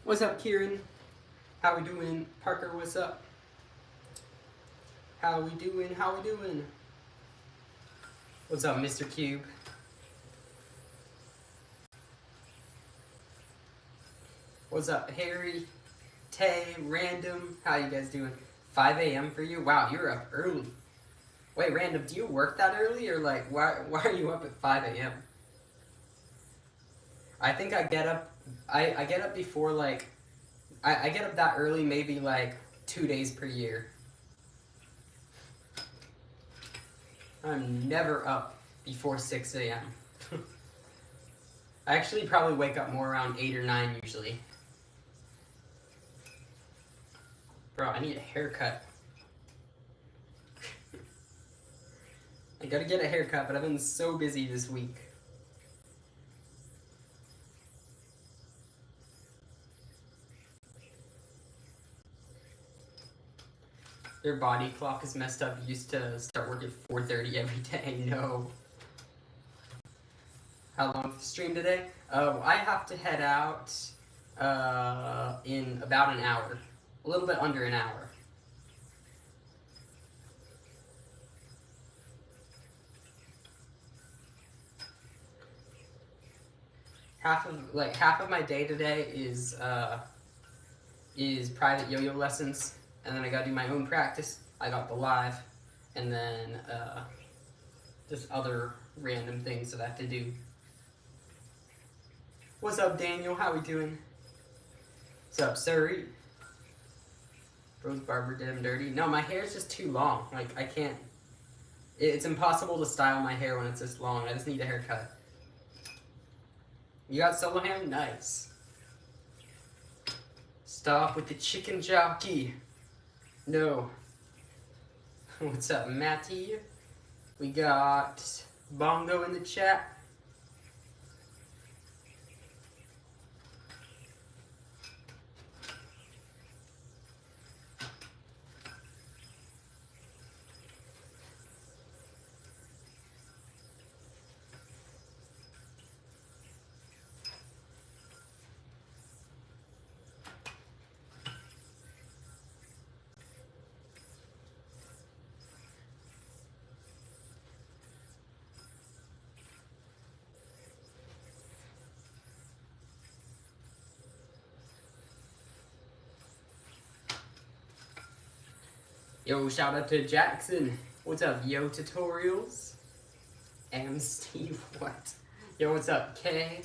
What's up, Kieran? How we doing? Parker, what's up? How we doing? How we doing? What's up, Mr. Cube? What's up, Harry? Tay, Random? How you guys doing? 5 a.m. for you? Wow, you're up early. Wait, Random, do you work that early? Or like, why are you up at 5 a.m.? I think I get up, I get up before like, I get up that early maybe like 2 days per year. I'm never up before 6 a.m. I actually probably wake up more around 8 or 9 usually. Bro, I need a haircut. I gotta get a haircut, but I've been so busy this week. Their body clock is messed up. You used to start work at 4:30 every day. No. How long is the stream today? I have to head out in about an hour. A little bit under an hour. Half of my day today is private yo-yo lessons, and then I gotta do my own practice. I got the live, and then just other random things that I have to do. What's up, Daniel? How we doing? What's up, Surrey? Rose Barber did him dirty. No, my hair is just too long. Like, I can't. It's impossible to style my hair when it's this long. I just need a haircut. You got solo ham? Nice. Stop with the chicken jockey. No. What's up, Matty? We got Bongo in the chat. Yo, shout out to Jackson. What's up, Yo Tutorials? Am Steve, what? Yo, what's up, Kay?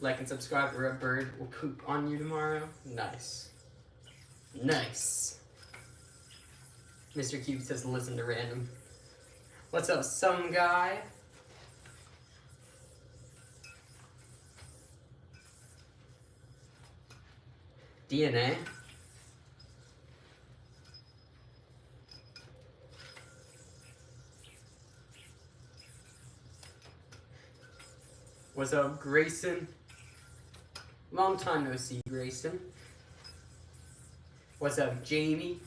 Like and subscribe or a bird will poop on you tomorrow. Nice. Nice. Mr. Cube says listen to random. What's up, some guy? DNA? What's up, Grayson? Long time no see, Grayson. What's up, Jamie?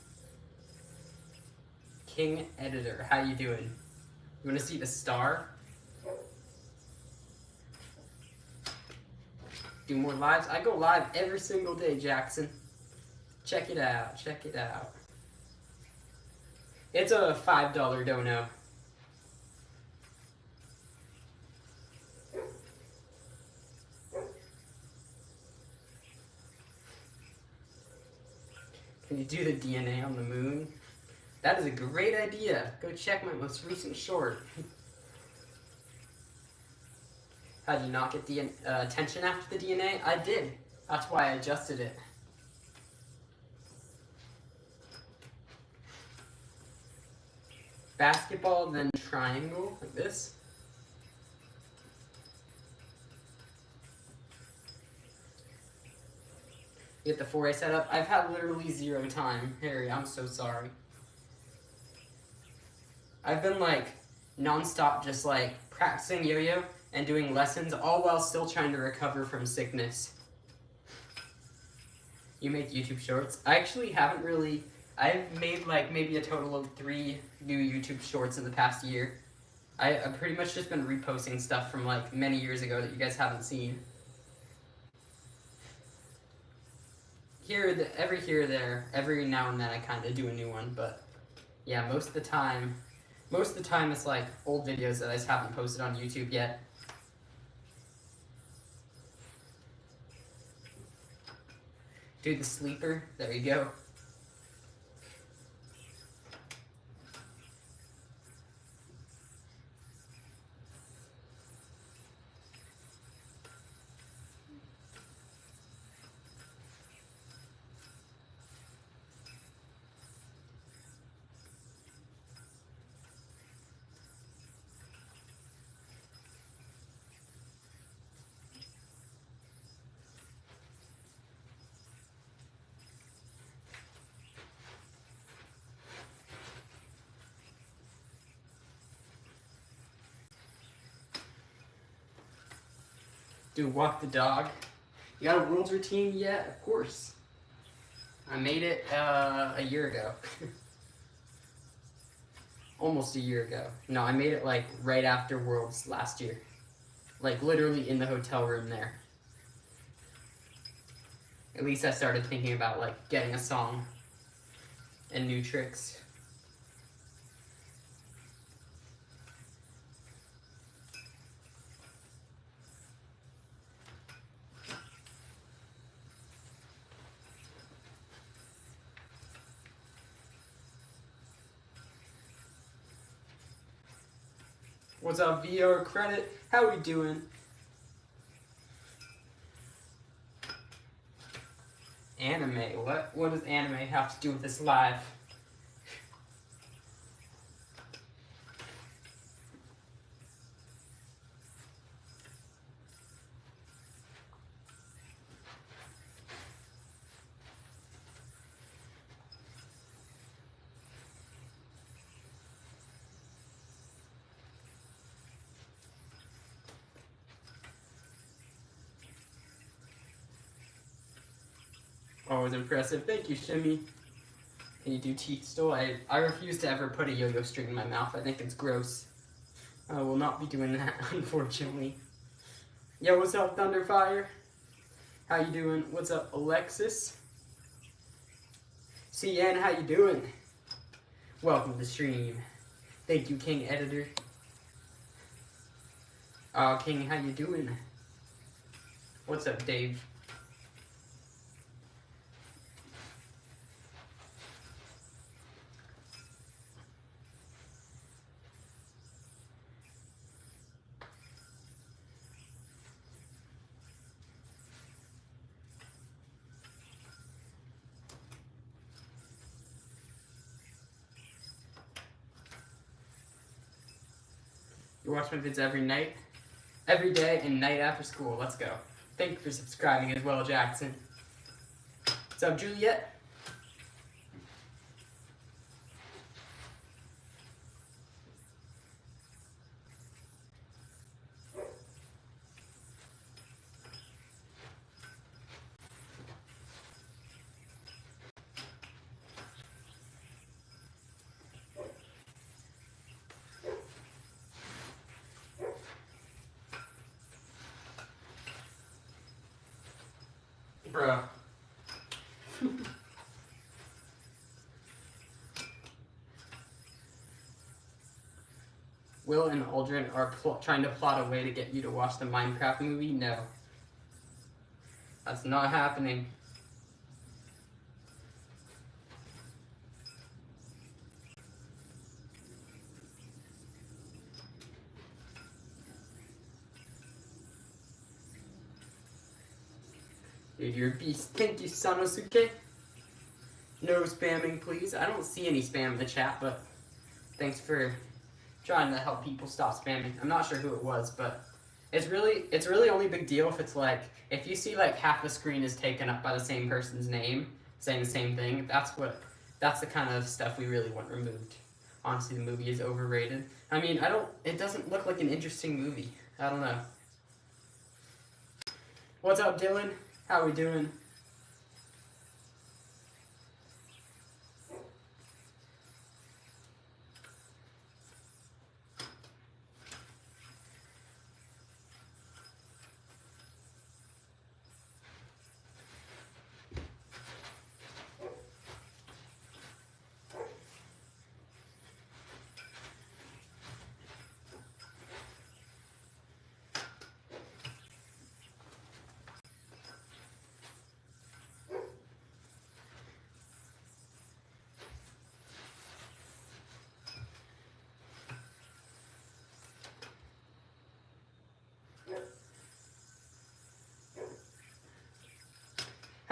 King Editor, how you doing? You wanna see the star? Do more lives? I go live every single day, Jackson. Check it out, check it out. It's a $5 dono. Can you do the DNA on the moon? That is a great idea. Go check my most recent short. How did you not get the attention after the DNA? I did. That's why I adjusted it. Basketball, then triangle, like this. Get the 4A set up. I've had literally 0 time. Harry, I'm so sorry. I've been like non-stop just like practicing yo-yo and doing lessons all while still trying to recover from sickness. You make YouTube shorts? I actually haven't really. I've made like maybe a total of 3 new YouTube shorts in the past year. I've pretty much just been reposting stuff from like many years ago that you guys haven't seen. here or there, every now and then I kind of do a new one, but yeah, most of the time it's like old videos that I just haven't posted on YouTube yet. Do the sleeper, there you go. Do walk the dog. You got a world's routine yet? Of course. I made it a year ago. Almost a year ago. No, I made it like right after Worlds last year. Like literally in the hotel room there. At least I started thinking about like getting a song and new tricks. What's up, VR Credit? How we doing? Anime. What does anime have to do with this live? Always impressive. Thank you, Shimmy. Can you do teeth still? I refuse to ever put a yo-yo string in my mouth. I think it's gross. I will not be doing that, unfortunately. Yo, what's up, Thunderfire? How you doing? What's up, Alexis? CN, how you doing? Welcome to the stream. Thank you, King Editor. King, how you doing? What's up, Dave? You watch my vids every night? Every day and night after school. Let's go. Thank you for subscribing as well, Jackson. What's up, Juliet? Bro. Will and Aldrin are trying to plot a way to get you to watch the Minecraft movie? No. That's not happening. Dude, you're a beast. Thank you, Sanosuke. No spamming, please. I don't see any spam in the chat, but thanks for trying to help people stop spamming. I'm not sure who it was, but it's really only a big deal if it's like, if you see like half the screen is taken up by the same person's name, saying the same thing, that's the kind of stuff we really want removed. Honestly, the movie is overrated. I mean, it doesn't look like an interesting movie. I don't know. What's up, Dylan? How we doing?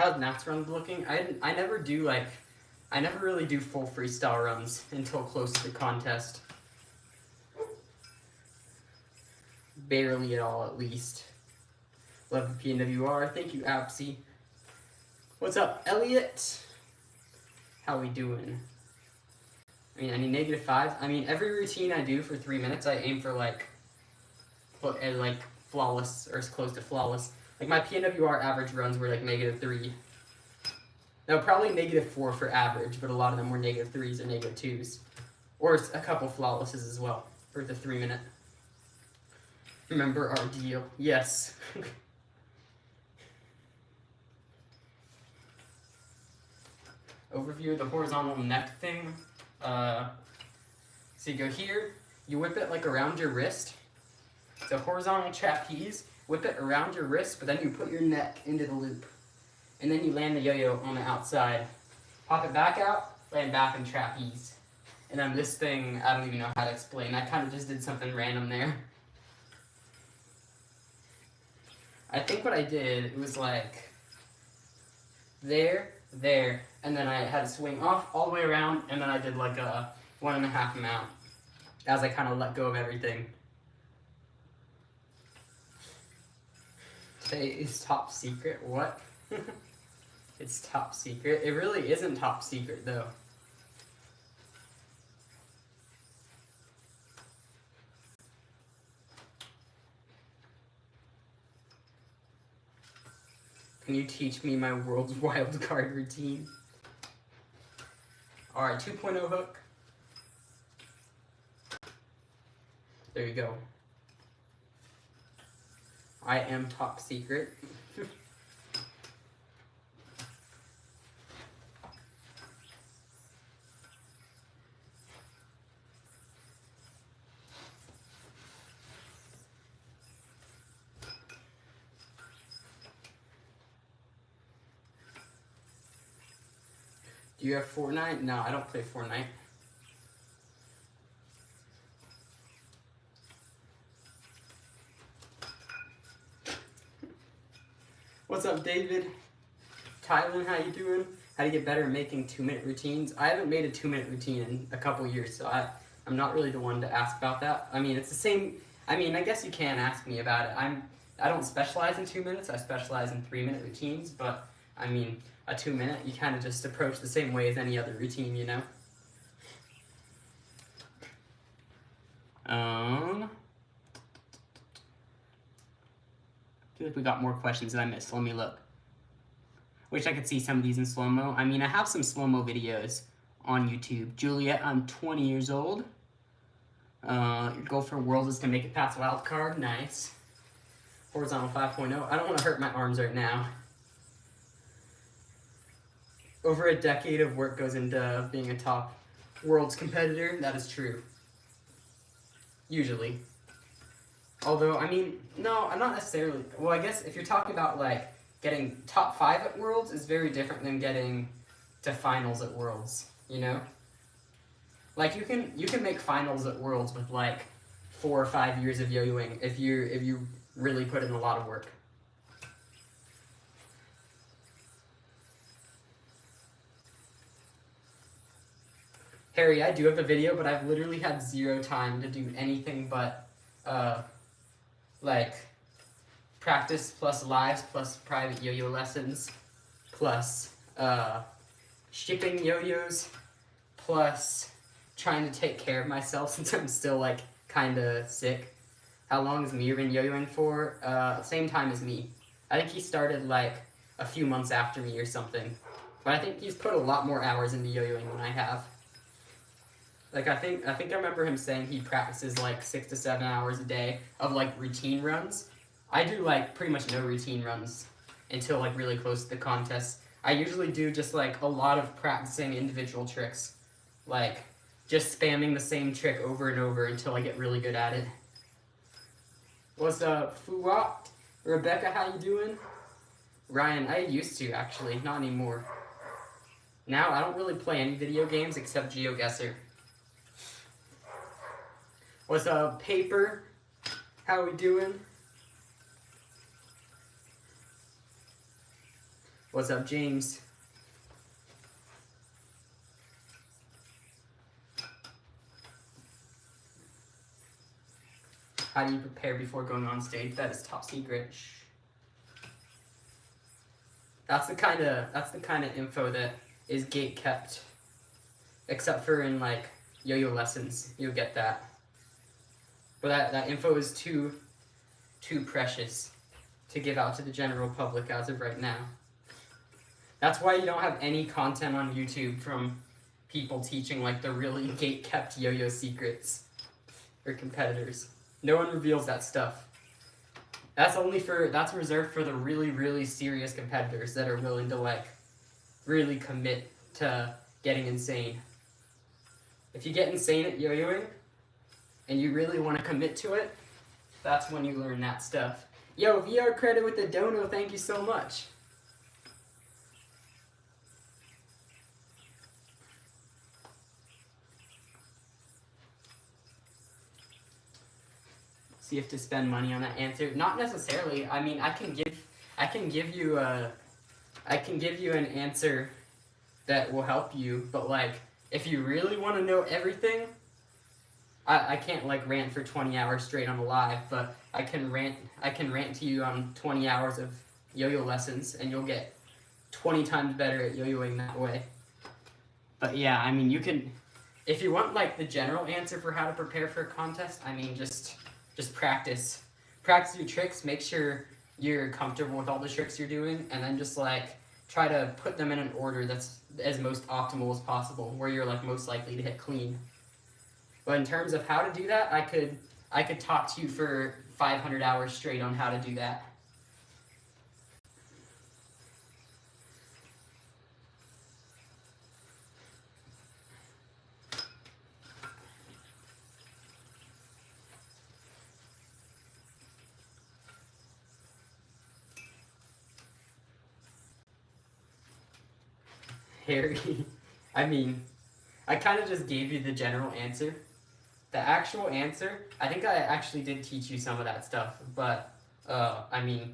How's Nat's run looking? I never do like, I never really do full freestyle runs until close to the contest. Barely at all, at least. Love the PNWR. Thank you, Apsy. What's up, Elliot? How we doing? I mean, I need -5. I mean, every routine I do for 3 minutes, I aim for like flawless or as close to flawless. Like my PNWR average runs were like -3. No, probably -4 for average, but a lot of them were -3s or -2s, or a couple flawlesses as well for the 3 minute. Remember our deal? Yes. Overview of the horizontal neck thing. So you go here, you whip it like around your wrist. It's a horizontal trapeze, whip it around your wrist, but then you put your neck into the loop. And then you land the yo-yo on the outside. Pop it back out, land back in trapeze. And then this thing, I don't even know how to explain. I kind of just did something random there. I think what I did, it was like there, and then I had to swing off all the way around, and then I did like a 1.5 mount as I kind of let go of everything. Today is top secret. What? It's top secret. It really isn't top secret though. Can you teach me my world's wild card routine? Alright, 2.0 hook. There you go. I am top secret. Do you have Fortnite? No, I don't play Fortnite. What's up, David? Tylen, how you doing? How to get better at making 2-minute routines? I haven't made a 2-minute routine in a couple years, so I'm not really the one to ask about that. I mean, it's the same. I mean, I guess you can ask me about it. I don't specialize in 2 minutes. I specialize in 3-minute routines, but I mean, a 2-minute, you kind of just approach the same way as any other routine, you know? I feel like we got more questions that I missed. Let me look. Wish I could see some of these in slow-mo. I mean, I have some slow-mo videos on YouTube. Juliet, I'm 20 years old. Your goal for Worlds is to make it past wild card. Nice. Horizontal 5.0. I don't want to hurt my arms right now. Over a decade of work goes into being a top Worlds competitor. That is true. Usually. Although, I mean, no, I'm not necessarily. Well, I guess if you're talking about, like, getting top 5 at Worlds is very different than getting to finals at Worlds, you know? Like, you can make finals at Worlds with, like, 4 or 5 years of yo-yoing if you really put in a lot of work. Harry, I do have a video, but I've literally had 0 time to do anything but, like, practice plus lives plus private yo-yo lessons plus, shipping yo-yos plus trying to take care of myself since I'm still, like, kind of sick. How long has Mir been yo-yoing for? Same time as me. I think he started, like, a few months after me or something. But I think he's put a lot more hours into yo-yoing than I have. Like, I think I remember him saying he practices, like, 6 to 7 hours a day of, like, routine runs. I do, like, pretty much no routine runs until, like, really close to the contest. I usually do just, like, a lot of practicing individual tricks. Like, just spamming the same trick over and over until I get really good at it. What's up, Fuwat? Rebecca, how you doing? Ryan, I used to, actually. Not anymore. Now, I don't really play any video games except GeoGuessr. What's up, Paper? How we doing? What's up, James? How do you prepare before going on stage? That is top secret. That's the kind of info that is gate kept, except for in like yo-yo lessons, you'll get that. But that info is too precious to give out to the general public as of right now. That's why you don't have any content on YouTube from people teaching like the really gate kept yo-yo secrets or competitors. No one reveals that stuff. That's reserved for the really serious competitors that are willing to like really commit to getting insane. If you get insane at yo-yoing and you really want to commit to it, that's when you learn that stuff. Yo, VR credit with the dono, thank you so much. See if to spend money on that answer. Not necessarily. I mean, I can give you an answer that will help you, but like if you really want to know everything, I can't like rant for 20 hours straight on a live, but I can rant to you on 20 hours of yo-yo lessons and you'll get 20 times better at yo-yoing that way. But yeah, I mean, you can, if you want like the general answer for how to prepare for a contest, I mean, just practice your tricks, make sure you're comfortable with all the tricks you're doing, and then just like try to put them in an order that's as most optimal as possible, where you're like most likely to hit clean. But in terms of how to do that, I could talk to you for 500 hours straight on how to do that. Harry, I mean, I kind of just gave you the general answer. The actual answer, I think I actually did teach you some of that stuff, but I mean,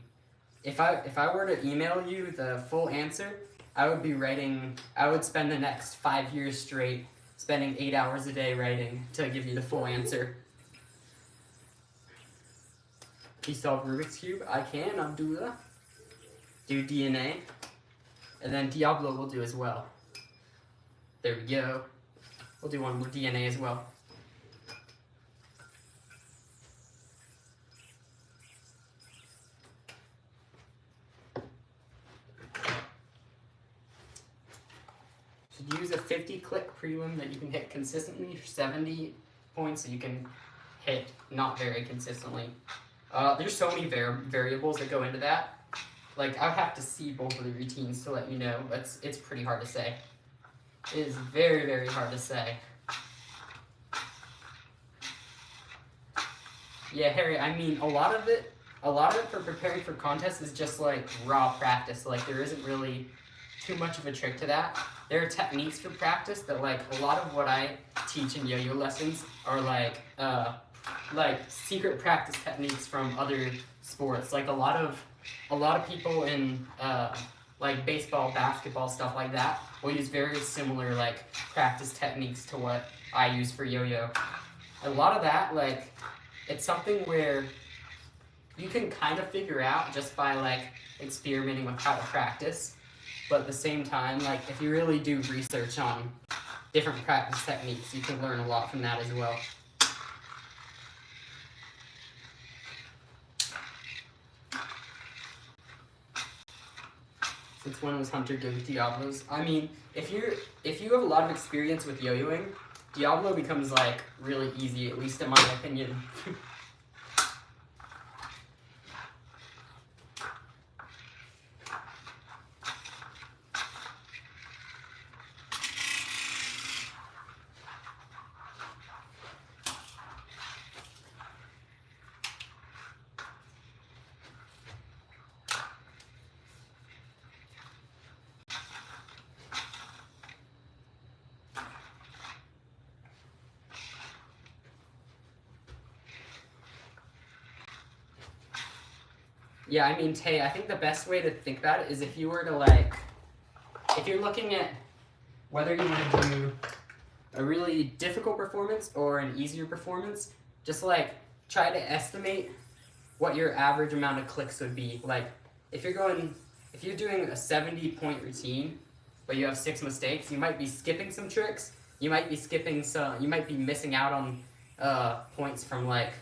if I were to email you the full answer, I would spend the next 5 years straight spending 8 hours a day writing to give you the full answer. Can you solve Rubik's Cube? I can, Abdullah. Do DNA. And then Diablo will do as well. There we go. We'll do one with DNA as well. Should use a 50-click prelim that you can hit consistently, 70 points that you can hit not very consistently. There's so many variables that go into that. Like, I would have to see both of the routines to let you know, but it's pretty hard to say. It is very hard to say. Yeah, Harry, I mean, a lot of it for preparing for contests is just like raw practice. Like, there isn't really too much of a trick to that. There are techniques for practice that, like, a lot of what I teach in yo-yo lessons are like secret practice techniques from other sports. Like, a lot of people in like baseball, basketball, stuff like that will use very similar like practice techniques to what I use for yo-yo. A lot of that, like, it's something where you can kind of figure out just by like experimenting with how to practice, but at the same time, like, if you really do research on different practice techniques, you can learn a lot from that as well. Since when was Hunter good with Diablos? I mean, if you have a lot of experience with yo-yoing, Diablo becomes like really easy, at least in my opinion. Yeah, I mean, Tay, I think the best way to think about it is if you were to like, if you're looking at whether you want to do a really difficult performance or an easier performance, just like try to estimate what your average amount of clicks would be. Like if you're doing a 70-point routine, but you have 6 mistakes, you might be skipping some tricks. You might be missing out on points from like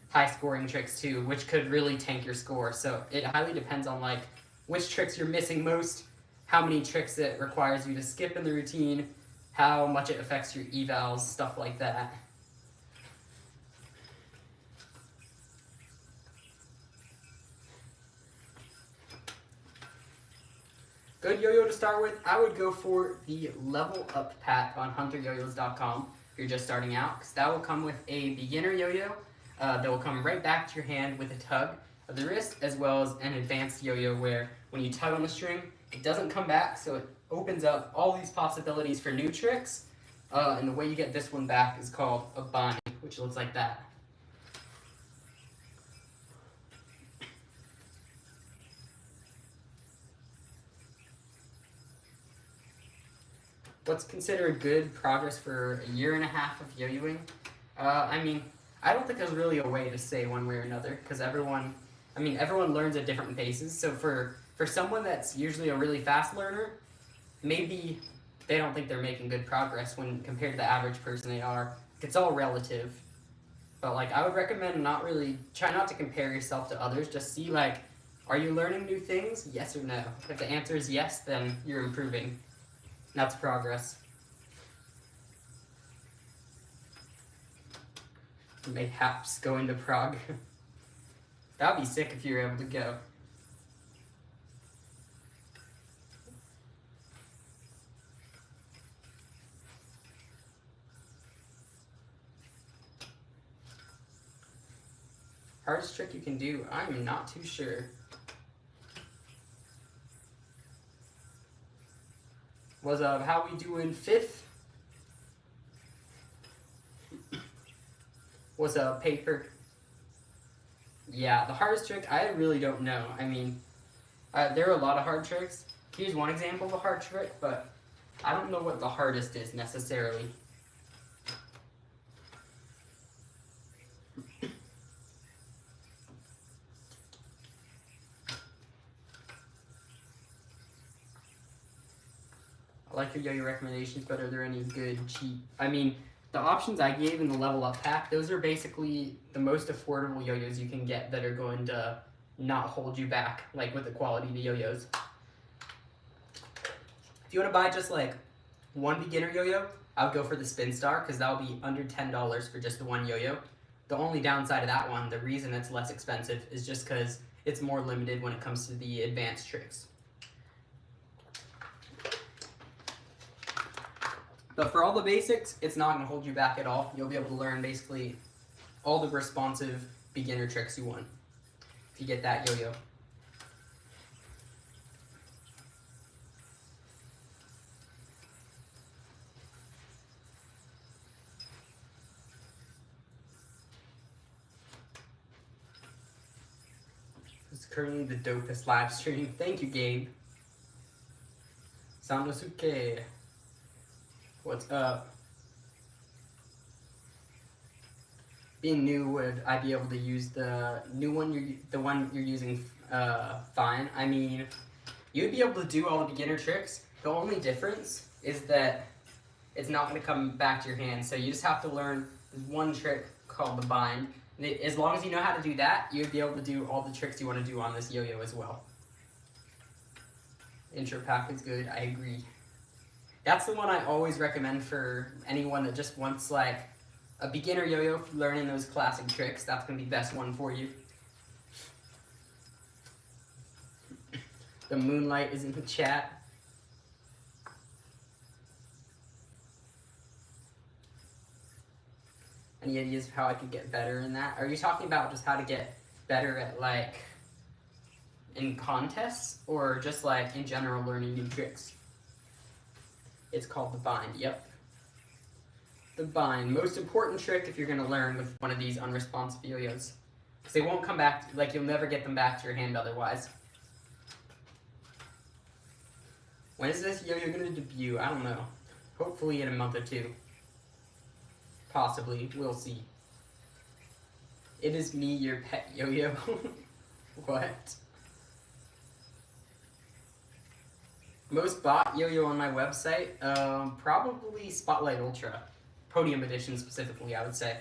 high scoring tricks too, which could really tank your score. So it highly depends on like which tricks you're missing most, how many tricks it requires you to skip in the routine, how much it affects your evals, stuff like that. Good yo-yo to start with, I would go for the Level Up pack on hunteryoyos.com if you're just starting out, because that will come with a beginner yo-yo that will come right back to your hand with a tug of the wrist, as well as an advanced yo-yo where when you tug on the string, it doesn't come back, so it opens up all these possibilities for new tricks. And the way you get this one back is called a bind, which looks like that. What's considered good progress for a year and a half of yo-yoing? I mean, I don't think there's really a way to say one way or another, because everyone learns at different paces. So for someone that's usually a really fast learner, maybe they don't think they're making good progress when compared to the average person they are. It's all relative. But like, I would recommend try not to compare yourself to others. Just see like, are you learning new things? Yes or no. If the answer is yes, then you're improving. That's progress. Mayhaps going to Prague. That would be sick if you were able to go. Hardest trick you can do? I'm not too sure. Was how we doing 5th? Was a paper. Yeah, the hardest trick, I really don't know. I mean, there are a lot of hard tricks. Here's one example of a hard trick, but I don't know what the hardest is necessarily. I like your yo-yo recommendations, but are there any good cheap? I mean, the options I gave in the Level Up pack, those are basically the most affordable yo-yos you can get that are going to not hold you back, like with the quality of the yo-yos. If you want to buy just like one beginner yo-yo, I would go for the Spin Star, because that'll be under $10 for just the one yo-yo. The only downside of that one, the reason it's less expensive, is just because it's more limited when it comes to the advanced tricks. But for all the basics, it's not going to hold you back at all. You'll be able to learn basically all the responsive beginner tricks you want if you get that yo-yo. It's currently the dopest live stream. Thank you, Gabe. Sanosuke. What's up? Being new, would I be able to use the new one? The one you're using fine. I mean, you'd be able to do all the beginner tricks. The only difference is that it's not going to come back to your hand. So you just have to learn one trick called the bind. As long as you know how to do that, you'd be able to do all the tricks you want to do on this yo-yo as well. Intro pack is good. I agree. That's the one I always recommend for anyone that just wants like a beginner yo-yo for learning those classic tricks. That's going to be the best one for you. The Moonlight is in the chat. Any ideas of how I could get better in that? Are you talking about just how to get better at like in contests, or just like in general learning new tricks? It's called the bind, yep. The bind, most important trick if you're going to learn with one of these unresponsive yo-yos. Because they won't come back, like you'll never get them back to your hand otherwise. When is this yo-yo gonna debut? I don't know. Hopefully in a month or two. Possibly. We'll see. It is me, your pet yo-yo. What? Most bought yo-yo on my website? Probably Spotlight Ultra. Podium edition specifically, I would say.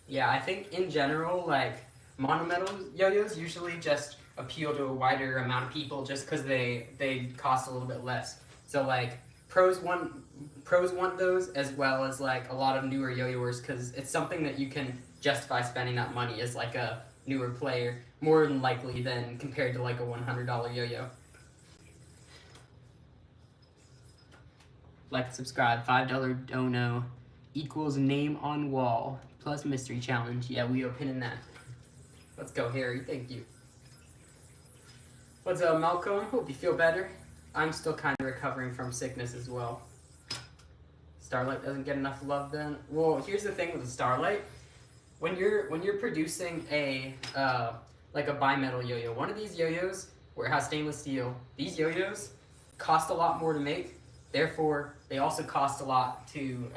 Yeah, I think in general, like, monometal yo-yos usually just appeal to a wider amount of people just because they cost a little bit less. So, like, pros want those as well as, like, a lot of newer yo-yoers because it's something that you can justify spending that money as, like, a newer player more than likely than compared to, like, a $100 yo-yo. Like, subscribe, $5 dono equals name on wall plus mystery challenge. Yeah, we are pinning that. Let's go, Harry. Thank you. What's up, Malcolm? Hope you feel better. I'm still kind of recovering from sickness as well. Starlight doesn't get enough love then. Well, here's the thing with the Starlight. When you're producing a like a bimetal yo-yo, one of these yo-yos where it has stainless steel, these yo-yos cost a lot more to make. Therefore, they also cost a lot to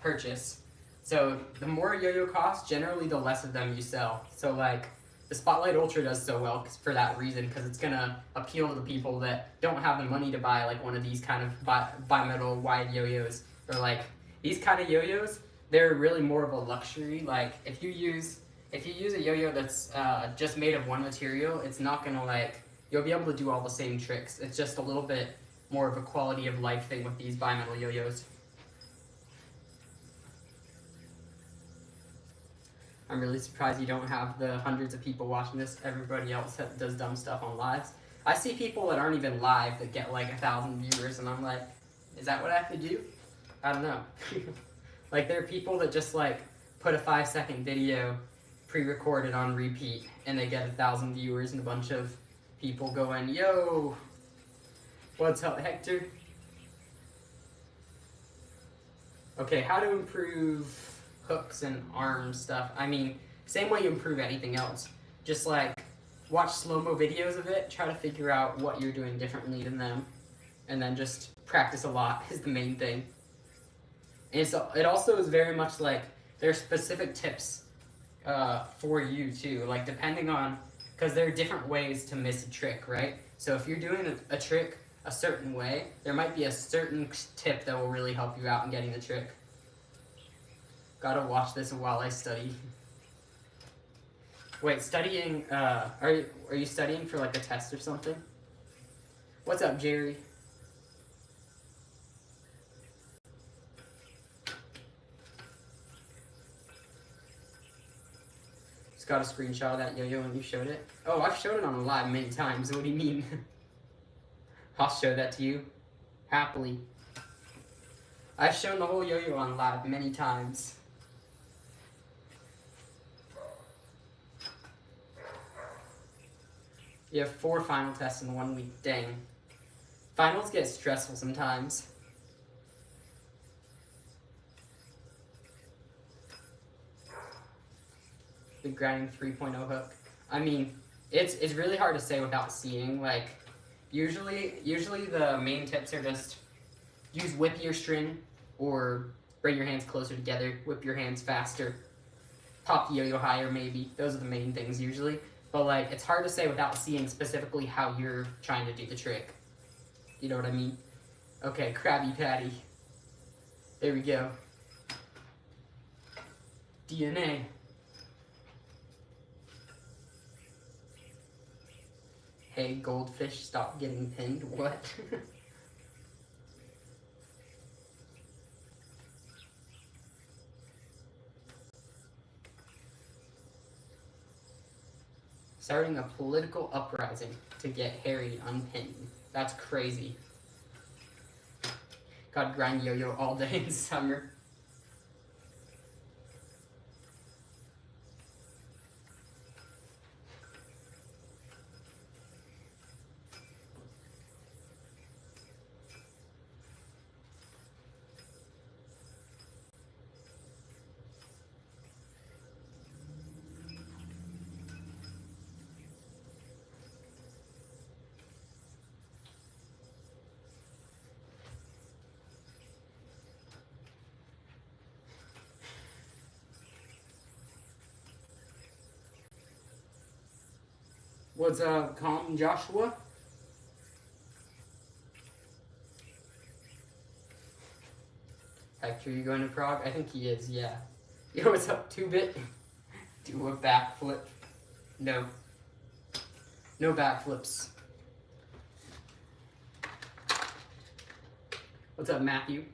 purchase. So the more a yo-yo costs, generally the less of them you sell. So like the Spotlight Ultra does so well for that reason, because it's gonna appeal to the people that don't have the money to buy like one of these kind of bimetal wide yo-yos, or like these kind of yo-yos. They're really more of a luxury. Like if you use a yo-yo that's just made of one material, it's not gonna like, you'll be able to do all the same tricks. It's just a little bit more of a quality of life thing with these bimetal yo-yos. I'm really surprised you don't have the hundreds of people watching this. Everybody else does dumb stuff on lives. I see people that aren't even live that get like 1,000 viewers, and I'm like, is that what I have to do? I don't know. Like there are people that just like put a 5-second video pre-recorded on repeat, and they get 1,000 viewers and a bunch of people going, yo, what's up, Hector? Okay, how to improve hooks and arm stuff. I mean, same way you improve anything else. Just like watch slow-mo videos of it, try to figure out what you're doing differently than them, and then just practice a lot is the main thing. And it also is very much like there are specific tips for you too, like depending on, because there are different ways to miss a trick, right? So if you're doing a trick a certain way, there might be a certain tip that will really help you out in getting the trick. Gotta watch this while I study. Wait, studying, are you studying for like a test or something? What's up, Jerry? Just got a screenshot of that yo-yo when you showed it. Oh, I've showed it on a live many times. What do you mean? I'll show that to you. Happily. I've shown the whole yo-yo on live many times. You have 4 final tests in 1 week. Dang. Finals get stressful sometimes. The grinding 3.0 hook. I mean, it's really hard to say without seeing. Like, usually the main tips are just use whippier string, or bring your hands closer together, whip your hands faster, pop the yo-yo higher maybe. Those are the main things usually. But like, it's hard to say without seeing specifically how you're trying to do the trick. You know what I mean? Okay, Krabby Patty. There we go. DNA. Hey, goldfish, stop getting pinned. What? Starting a political uprising to get Harry unpinned. That's crazy. God, grind yo-yo all day in summer. What's up, Calm Joshua? Hector, you going to Prague? I think he is, yeah. Yo, what's up, 2-bit? Do a backflip. No. No backflips. What's up, Matthew?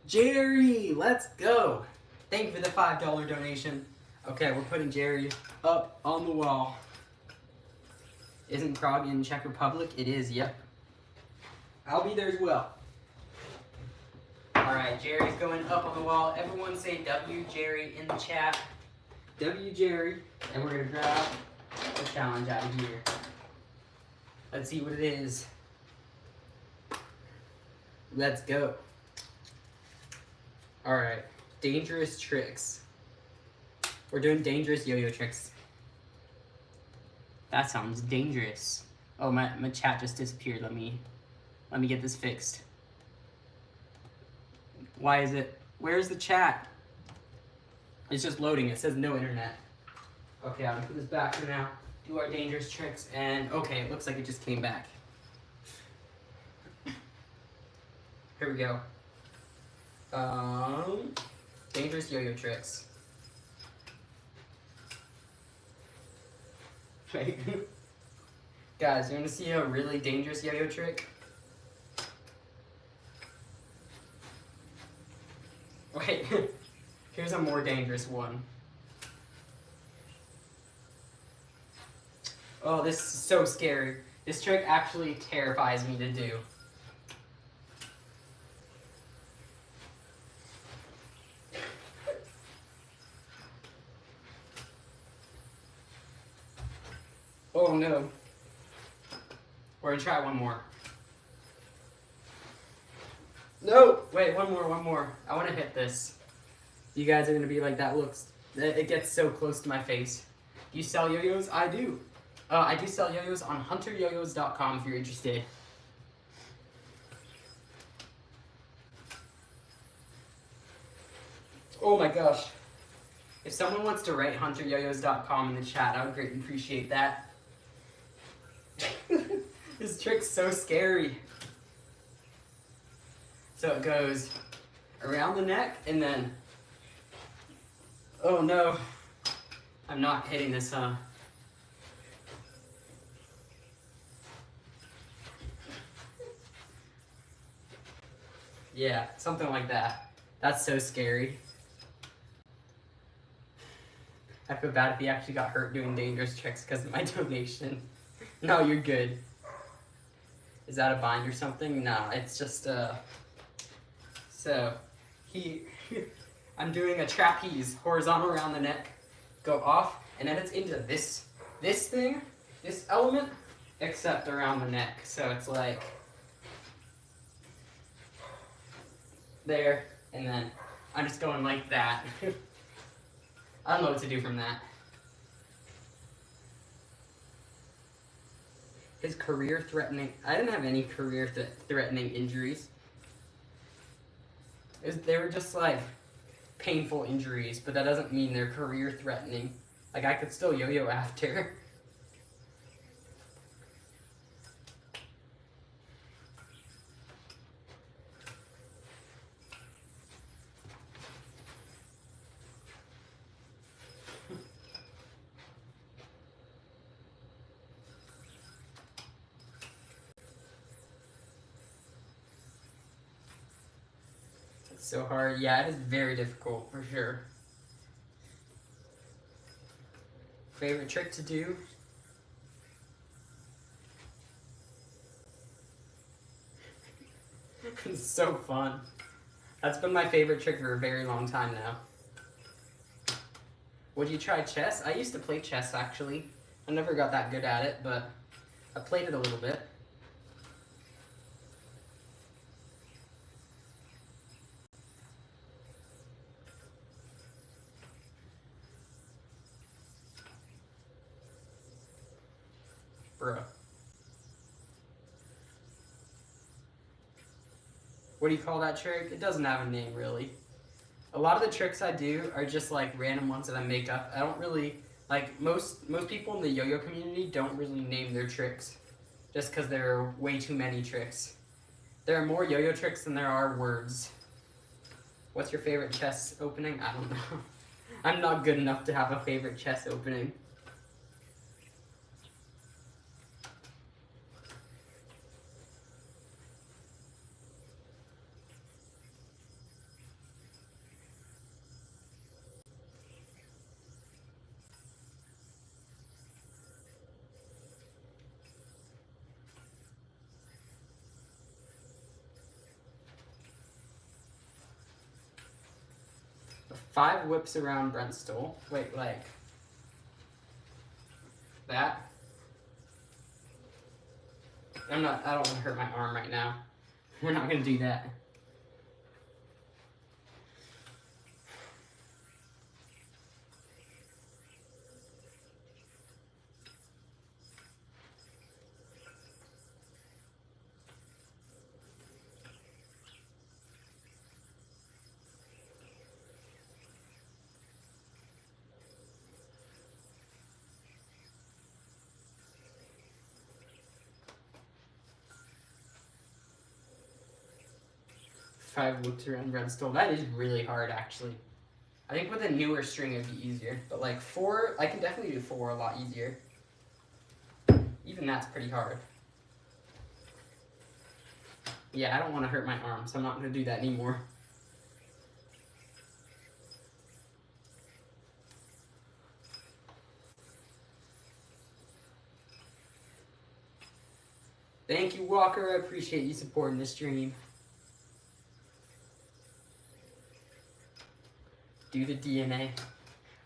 Jerry, let's go. Thank you for the $5 donation. Okay, we're putting Jerry up on the wall. Isn't Prague in Czech Republic? It is, yep. I'll be there as well. Alright, Jerry's going up on the wall. Everyone say W Jerry in the chat. W Jerry. And we're going to grab the challenge out of here. Let's see what it is. Let's go. Alright, dangerous tricks. We're doing dangerous yo-yo tricks. That sounds dangerous. Oh, my chat just disappeared. Let me get this fixed. Why is it? Where's the chat? It's just loading. It says no internet. Okay, I'm gonna put this back for now. Do our dangerous tricks, and okay, it looks like it just came back. Here we go. Dangerous yo-yo tricks. Wait. Guys, you wanna see a really dangerous yo-yo trick? Wait, here's a more dangerous one. Oh, this is so scary. This trick actually terrifies me to do. Oh no. We're gonna try one more. No! Wait, one more. I wanna hit this. You guys are gonna be like, that looks, it gets so close to my face. Do you sell yo-yos? I do. I do sell yo-yos on hunteryoyos.com if you're interested. Oh my gosh. If someone wants to write hunteryoyos.com in the chat, I would greatly appreciate that. This trick's so scary. So it goes around the neck and then, oh no, I'm not hitting this, Yeah, something like that. That's so scary. I feel bad if he actually got hurt doing dangerous tricks because of my donation. No, you're good. Is that a bind or something? No, it's just, so, I'm doing a trapeze, horizontal around the neck, go off, and then it's into this thing, this element, except around the neck. So it's like, there, and then I'm just going like that. I don't know what to do from that. His career-threatening, I didn't have any career-threatening injuries. They were just like painful injuries, but that doesn't mean they're career-threatening. Like I could still yo-yo after. So hard. Yeah, it is very difficult, for sure. Favorite trick to do? It's so fun. That's been my favorite trick for a very long time now. Would you try chess? I used to play chess, actually. I never got that good at it, but I played it a little bit. Bruh. What do you call that trick? It doesn't have a name, really. A lot of the tricks I do are just like random ones that I make up. I don't really, like most people in the yo-yo community don't really name their tricks just because there are way too many tricks. There are more yo-yo tricks than there are words. What's your favorite chest opening? I don't know. I'm not good enough to have a favorite chest opening. Five whips around Brentstole. Wait, like that? I don't want to hurt my arm right now. We're not gonna do that. Five whips around Brentstole. That is really hard, actually. I think with a newer string it'd be easier, but like four, I can definitely do four a lot easier. Even that's pretty hard. Yeah, I don't want to hurt my arm, so I'm not going to do that anymore. Thank you, Walker. I appreciate you supporting this stream. Do the DNA.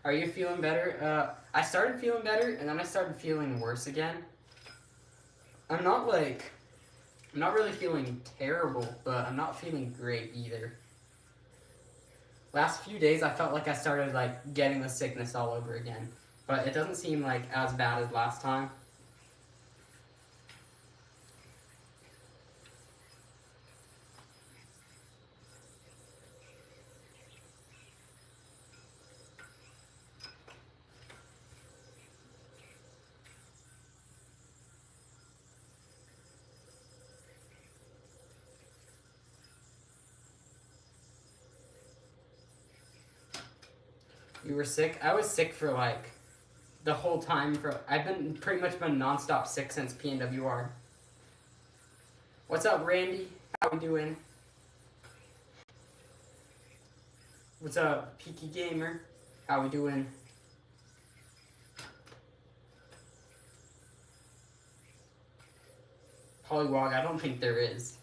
Are you feeling better? I started feeling better, and then I started feeling worse again. I'm not really feeling terrible, but I'm not feeling great either. Last few days, I felt like I started like getting the sickness all over again, but it doesn't seem like as bad as last time. You were sick? I was sick for like the whole time. I've been pretty much been nonstop sick since PNWR. What's up, Randy? How we doing? What's up, Peaky Gamer? How we doing? Polywog, I don't think there is.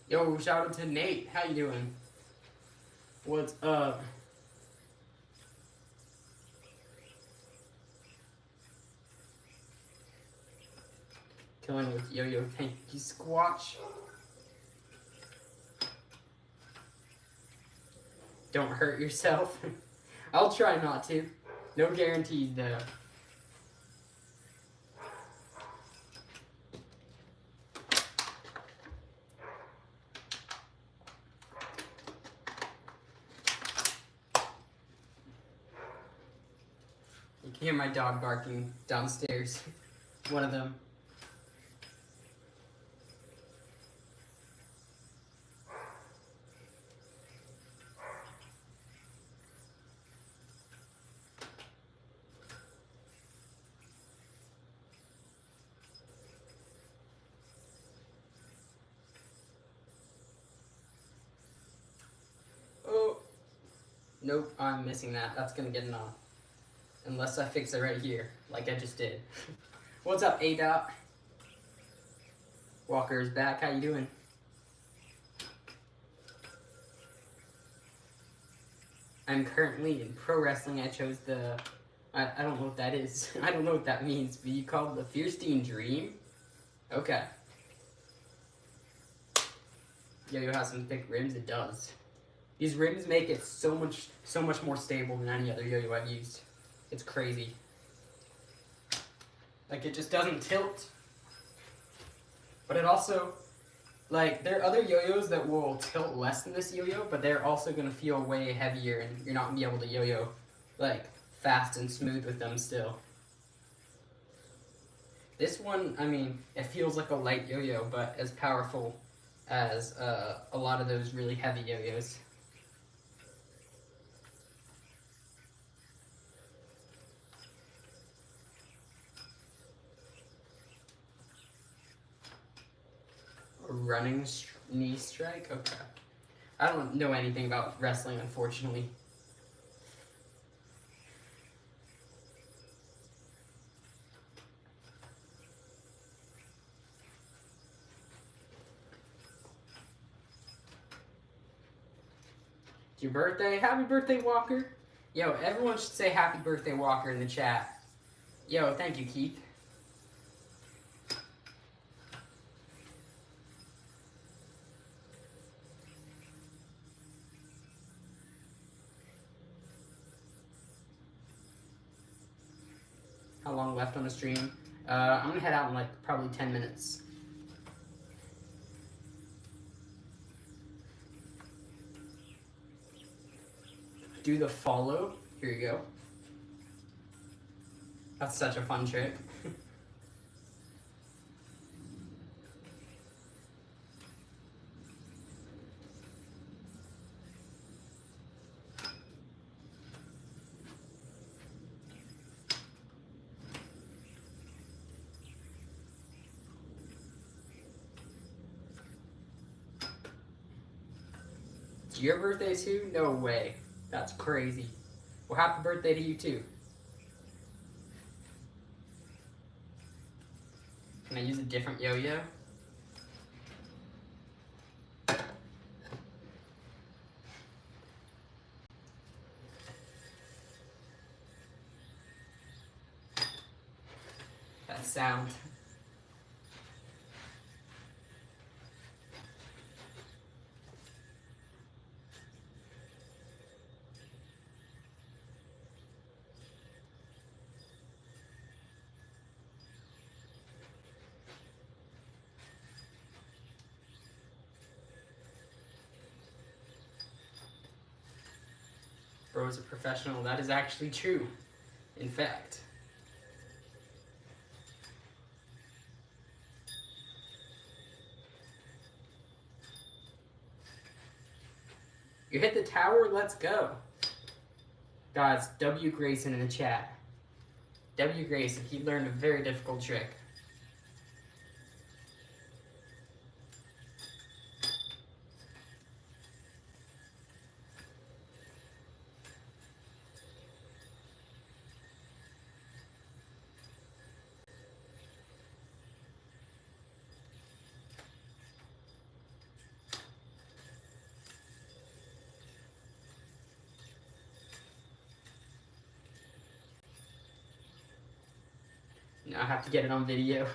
Yo, shout out to Nate. How you doing? What's up? Killing with Yo-Yo. Thank you, Squatch. Don't hurt yourself. I'll try not to. No guarantees, though. You can hear my dog barking downstairs. One of them. Nope, I'm missing that. That's gonna get enough. Unless I fix it right here, like I just did. What's up, A-Dot? Walker is back. How you doing? I'm currently in pro wrestling. I chose the... I don't know what that is. I don't know what that means, but you called the Fierstein Dream? Okay. Yo-Yo has some thick rims. It does. These rims make it so much more stable than any other yo-yo I've used. It's crazy. Like, it just doesn't tilt. But it also, like, there are other yo-yos that will tilt less than this yo-yo, but they're also going to feel way heavier, and you're not going to be able to yo-yo, like, fast and smooth with them still. This one, I mean, it feels like a light yo-yo, but as powerful as a lot of those really heavy yo-yos. A running knee strike? Okay. I don't know anything about wrestling, unfortunately. It's your birthday? Happy birthday, Walker. Yo, everyone should say happy birthday, Walker, in the chat. Yo, thank you, Keith. How long left on the stream? I'm gonna head out in like probably 10 minutes. Do the follow. Here you go. That's such a fun trick. It's your birthday too? No way. That's crazy. Well, happy birthday to you too. Can I use a different yo-yo? That sound. Bro is a professional. That is actually true. In fact. You hit the tower? Let's go. Guys, W. Grayson in the chat. W. Grayson, he learned a very difficult trick. Now I have to get it on video.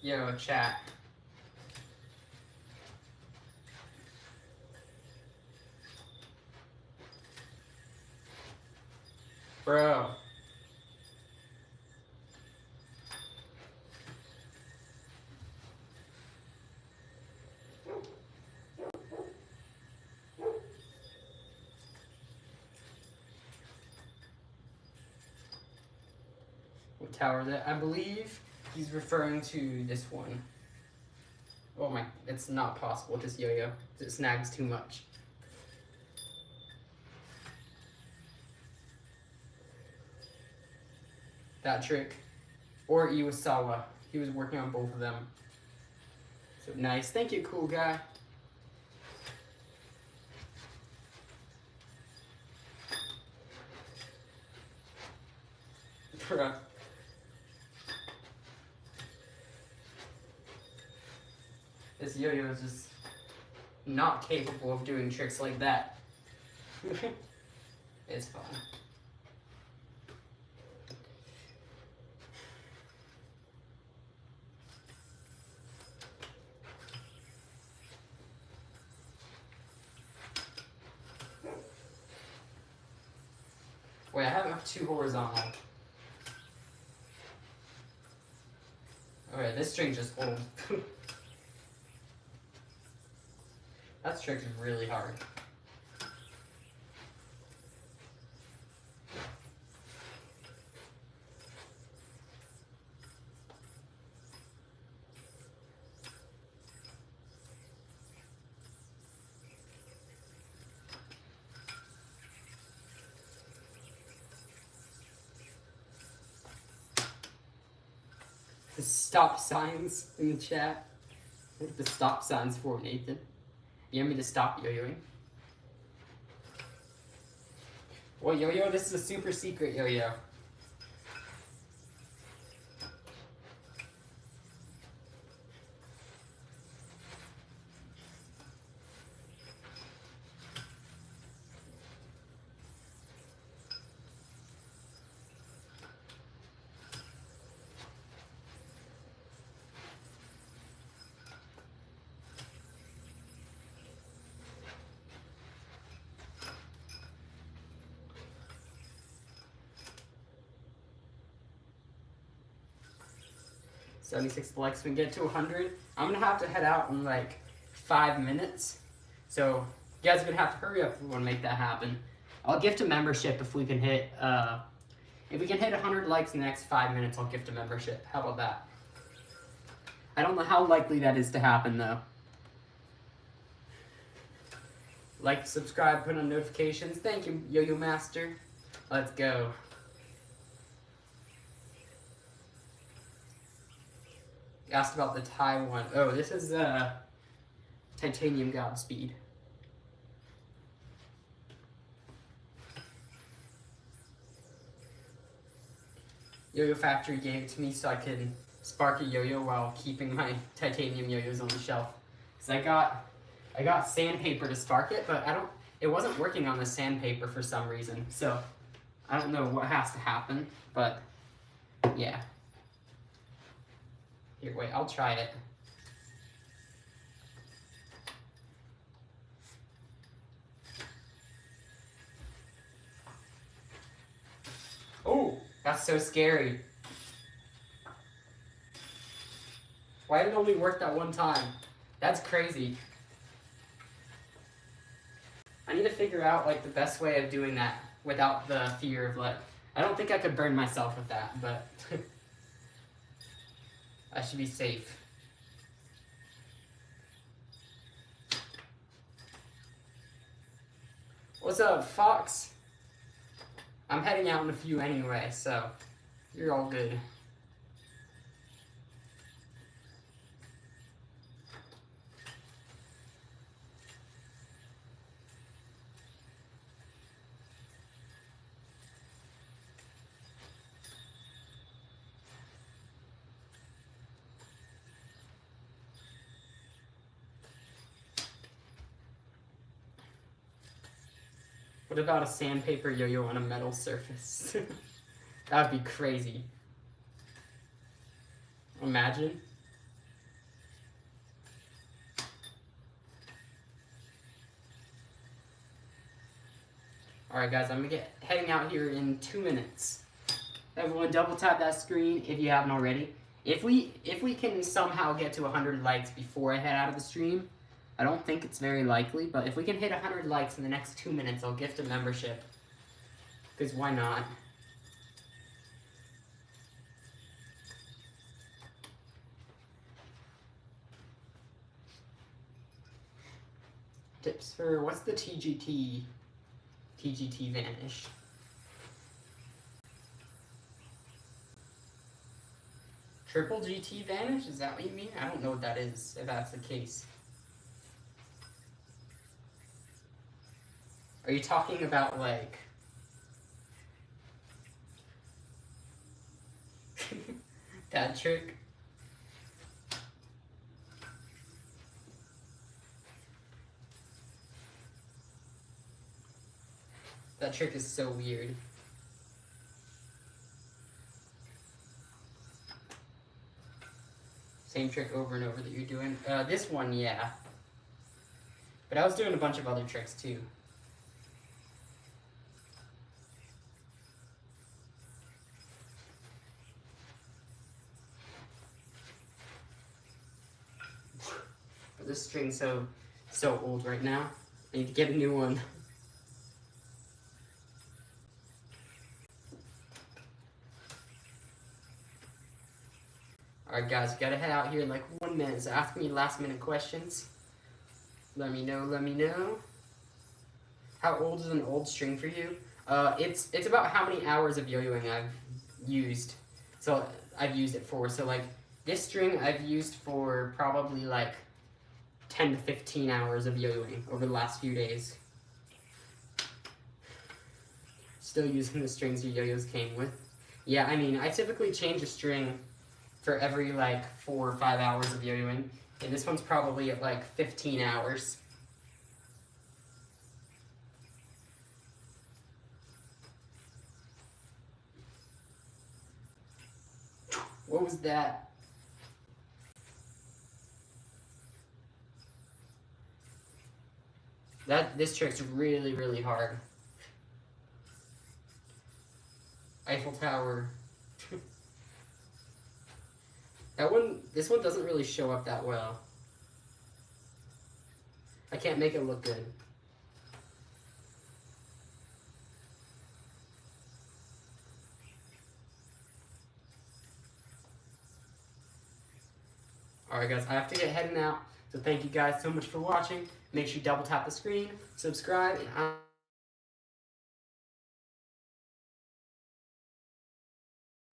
Yo, chat. Bro. What tower is it? I believe he's referring to this one. Oh my, it's not possible with this yo-yo. It snags too much. That trick. Or Iwasawa. He was working on both of them. So nice. Thank you, cool guy. Bruh. This yo-yo is just not capable of doing tricks like that. It's fun. Wait, I have 2 horizontal. Okay, this string's just old. That trick is really hard. The stop signs in the chat. What are the stop signs for, Nathan? You want me to stop yo-yoing? Well, yo-yo, this is a super secret yo-yo. $76 likes. When we get to 100, I'm gonna have to head out in like 5 minutes. So you guys are gonna have to hurry up if we want to make that happen. I'll gift a membership if we can hit 100 likes in the next 5 minutes. I'll gift a membership. How about that? I don't know how likely that is to happen though. Like, subscribe, put on notifications. Thank you, Yo-Yo Master. Let's go. Asked about the Taiwan. Oh, this is Titanium Godspeed. Yo-Yo Factory gave it to me so I could spark a yo-yo while keeping my titanium yo-yos on the shelf. Cause I got sandpaper to spark it, but it wasn't working on the sandpaper for some reason. So I don't know what has to happen, but yeah. Here, wait, I'll try it. Oh, that's so scary. Why did it only work that one time? That's crazy. I need to figure out like the best way of doing that without the fear of like, I don't think I could burn myself with that, but I should be safe. What's up, Fox? I'm heading out in a few anyway, so you're all good. What about a sandpaper yo-yo on a metal surface? That would be crazy. Imagine. Alright guys, I'm heading out here in 2 minutes. Everyone double tap that screen if you haven't already. If we can somehow get to 100 likes before I head out of the stream, I don't think it's very likely, but if we can hit 100 likes in the next 2 minutes, I'll gift a membership. Because why not? Tips for what's the TGT vanish? Triple GT vanish? Is that what you mean? I don't know what that is, if that's the case. Are you talking about, like... that trick? That trick is so weird. Same trick over and over that you're doing. This one, yeah. But I was doing a bunch of other tricks too. But this string's so old right now. I need to get a new one. Alright guys, gotta head out here in like 1 minute, so ask me last minute questions. Let me know. How old is an old string for you? It's about how many hours of yo-yoing I've used. So I've used it for. So like this string I've used for probably like 10 to 15 hours of yo-yoing over the last few days. Still using the strings your yo-yos came with. Yeah, I mean, I typically change a string for every like 4 or 5 hours of yo-yoing, and this one's probably at like 15 hours. What was that? This trick's really, really hard. Eiffel Tower. This one doesn't really show up that well. I can't make it look good. Alright guys, I have to get heading out. So thank you guys so much for watching. Make sure you double tap the screen, subscribe, and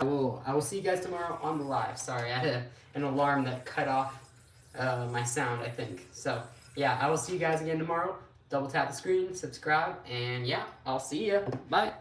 I will see you guys tomorrow on the live. Sorry, I had an alarm that cut off my sound, I think. So, yeah, I will see you guys again tomorrow. Double tap the screen, subscribe, and yeah, I'll see ya. Bye.